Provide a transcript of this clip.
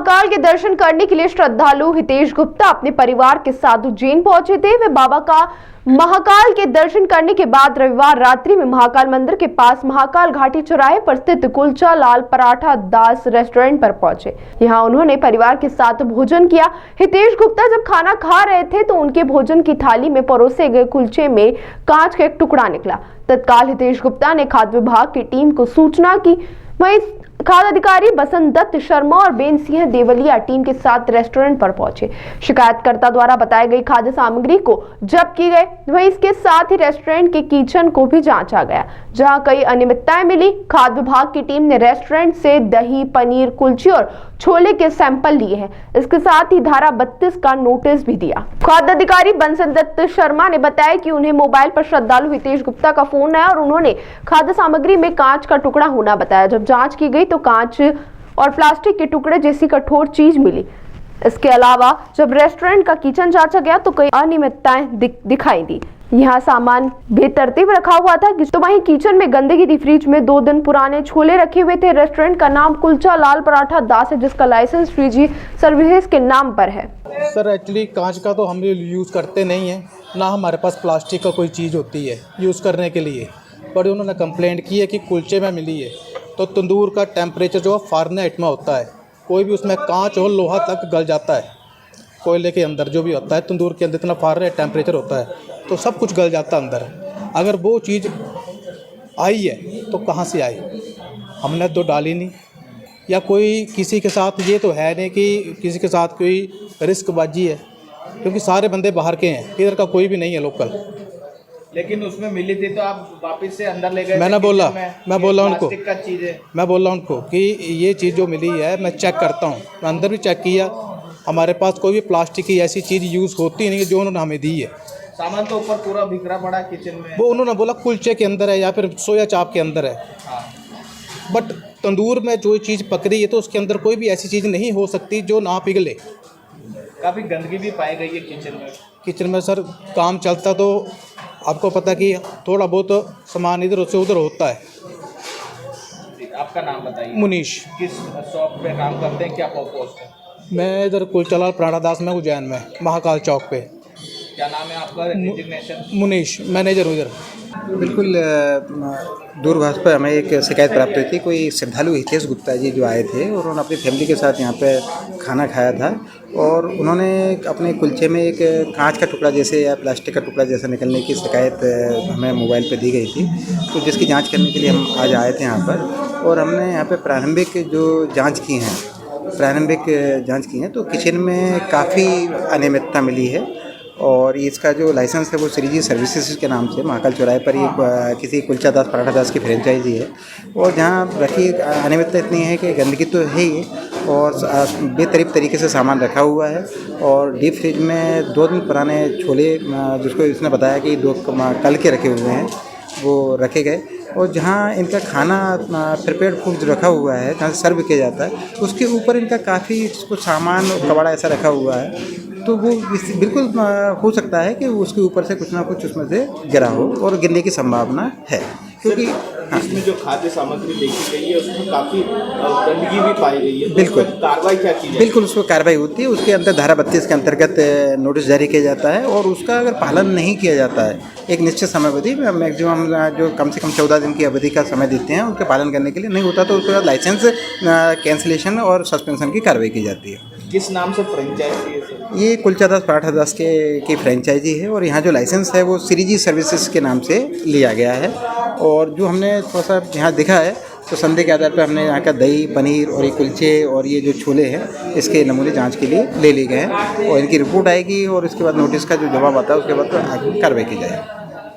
महाकाल के दर्शन करने के लिए श्रद्धालु हितेश गुप्ता अपने परिवार के साथ उज्जैन पहुंचे थे। वे बाबा का महाकाल के दर्शन करने के बाद रविवार रात्रि में महाकाल मंदिर के पास महाकाल घाटी चौराहे पर स्थित कुलचा लाल पराठा दास रेस्टोरेंट पर पहुंचे। यहां उन्होंने परिवार के साथ भोजन किया। हितेश गुप्ता जब खाना खा रहे थे तो उनके भोजन की थाली में परोसे गए कुलचे में कांच का एक टुकड़ा निकला। तत्काल हितेश गुप्ता ने खाद्य विभाग की टीम को सूचना की। वहीं खाद्य अधिकारी बसंत दत्त शर्मा और बेन सिंह देवलिया टीम के साथ रेस्टोरेंट पर पहुंचे। शिकायतकर्ता द्वारा बताई गई खाद्य सामग्री को जब्त की गई। वहीं इसके साथ ही रेस्टोरेंट के किचन को भी जांचा गया, जहां कई अनियमितताएं मिली। खाद्य विभाग की टीम ने रेस्टोरेंट से दही, पनीर, कुलचे और छोले के सैंपल लिए हैं। इसके साथ ही धारा 32 का नोटिस भी दिया। खाद्य अधिकारी बसंत दत्त शर्मा ने बताया कि उन्हें मोबाइल पर श्रद्धालु हितेश गुप्ता का फोन आया और उन्होंने खाद्य सामग्री में कांच का टुकड़ा होना बताया। जब जांच की गई तो कांच और प्लास्टिक के टुकड़े जैसी कठोर चीज मिली। इसके अलावा जब रेस्टोरेंट का किचन जांचा गया तो कई अनियमितताएं दिखाई दी। यहाँ सामान बेतरतीब रखा हुआ था, तो वहीं किचन में गंदगी थी। फ्रिज में 2 दिन पुराने छोले रखे हुए थे। रेस्टोरेंट का नाम कुलचा लाल पराठा दास है, जिसका लाइसेंस फ्रीजी सर्विसेज के नाम पर है। सर एक्चुअली कांच का तो हम यूज़ करते नहीं हैं, ना हमारे पास प्लास्टिक का कोई चीज़ होती है यूज़ करने के लिए। पर उन्होंने कंप्लेंट की है कि कुलचे में मिली है, तो तंदूर का टेम्परेचर जो है फ़ारेनहाइट में होता है। कोई भी उसमें कांच और लोहा तक गल जाता है। कोयले के अंदर जो भी होता है तंदूर के अंदर इतना फ़ारेनहाइट टेम्परेचर होता है, तो सब कुछ गल जाता है अंदर। अगर वो चीज़ आई है तो कहाँ से आई? हमने तो डाली नहीं, या कोई किसी के साथ ये तो है नहीं कि किसी के साथ कोई रिस्कबाजी है, क्योंकि सारे बंदे बाहर के हैं, इधर का कोई भी नहीं है लोकल। लेकिन उसमें मिली थी तो आप वापस से अंदर ले गए? मैं बोला उनको, का चीज़ है। मैं बोला उनको कि ये चीज़ जो मिली है मैं चेक करता हूँ। मैं अंदर भी चेक किया, हमारे पास कोई भी प्लास्टिक की ऐसी चीज़ यूज़ होती नहीं है जो उन्होंने हमें दी है। सामान तो ऊपर पूरा बिखरा पड़ा किचन में। वो उन्होंने बोला कुलचे के अंदर है या फिर सोया चाप के अंदर है। हाँ। बट तंदूर में जो चीज़ पकड़ी है तो उसके अंदर कोई भी ऐसी चीज़ नहीं हो सकती जो ना पिघले। काफ़ी गंदगी भी पाई गई है किचन में। किचन में सर काम चलता तो आपको पता कि थोड़ा बहुत सामान इधर से उधर होता है। आपका नाम बताइए। मुनीश। किस शॉप पे काम करते हैं, क्या पोस्ट है? मैं इधर कुलचा लाल पराठा दास में उज्जैन में महाकाल चौक पे। क्या नाम है आपका? डिजिग्नेशन? मुनीश, मैनेजर हूँ इधर। बिल्कुल दूरभाष पर हमें एक शिकायत प्राप्त हुई थी। कोई श्रद्धालु हितेश गुप्ता जी जो आए थे और उन्होंने अपनी फैमिली के साथ यहाँ पे खाना खाया था और उन्होंने अपने कुलचे में एक कांच का टुकड़ा जैसे या प्लास्टिक का टुकड़ा जैसा निकलने की शिकायत हमें मोबाइल पे दी गई थी। तो जिसकी जांच करने के लिए हम आज आए थे यहाँ पर और हमने यहाँ पे प्रारंभिक जांच की हैं तो किचन में काफ़ी अनियमितता मिली है और इसका जो लाइसेंस है वो श्रीजी सर्विसेज के नाम से महाकाल चौराहे पर ये किसी कुलचा दास पराठा दास की फ्रेंचाइजी है। और जहाँ रखी अनियमितता इतनी है कि गंदगी तो है ही और बेतरीब तरीके से सामान रखा हुआ है और डीप फ्रिज में 2 दिन पुराने छोले जिसको इसने बताया कि 2 कल के रखे हुए हैं वो रखे गए। और जहाँ इनका खाना प्रिपेयर्ड फूड जो रखा हुआ है जहाँ सर्व किया जाता है उसके ऊपर इनका काफ़ी कुछ सामान कबाड़ा ऐसा रखा हुआ है, तो वो बिल्कुल हो सकता है कि उसके ऊपर से कुछ ना कुछ उसमें से गिरा हो और गिरने की संभावना है। क्योंकि इसमें जो खाद्य सामग्री देखी गई है उसमें काफ़ी गंदगी भी पाई गई है। बिल्कुल कार्रवाई क्या की जाए? बिल्कुल उसको कार्रवाई होती है। उसके अंदर धारा 32 के अंतर्गत नोटिस जारी किया जाता है और उसका अगर पालन नहीं किया जाता है एक निश्चित समय अवधि मैक्सिमम जो कम से कम 14 दिन की अवधि का समय देते हैं उसके पालन करने के लिए, नहीं होता तो उसके बाद लाइसेंस कैंसिलेशन और सस्पेंशन की कार्रवाई की जाती है। किस नाम से फ्रेंचाइजी है सर? ये कुलचा दास पराठा दास की फ्रेंचाइजी है और यहाँ जो लाइसेंस है वो श्रीजी सर्विसेज के नाम से लिया गया है। और जो हमने थोड़ा सा यहाँ देखा है तो संदेह के आधार पर हमने यहाँ का दही, पनीर और ये कुलचे और ये जो छोले हैं इसके नमूने जांच के लिए ले लिए गए हैं और इनकी रिपोर्ट आएगी और इसके बाद नोटिस का जो जवाब आता है उसके बाद कार्रवाई की जाएगी।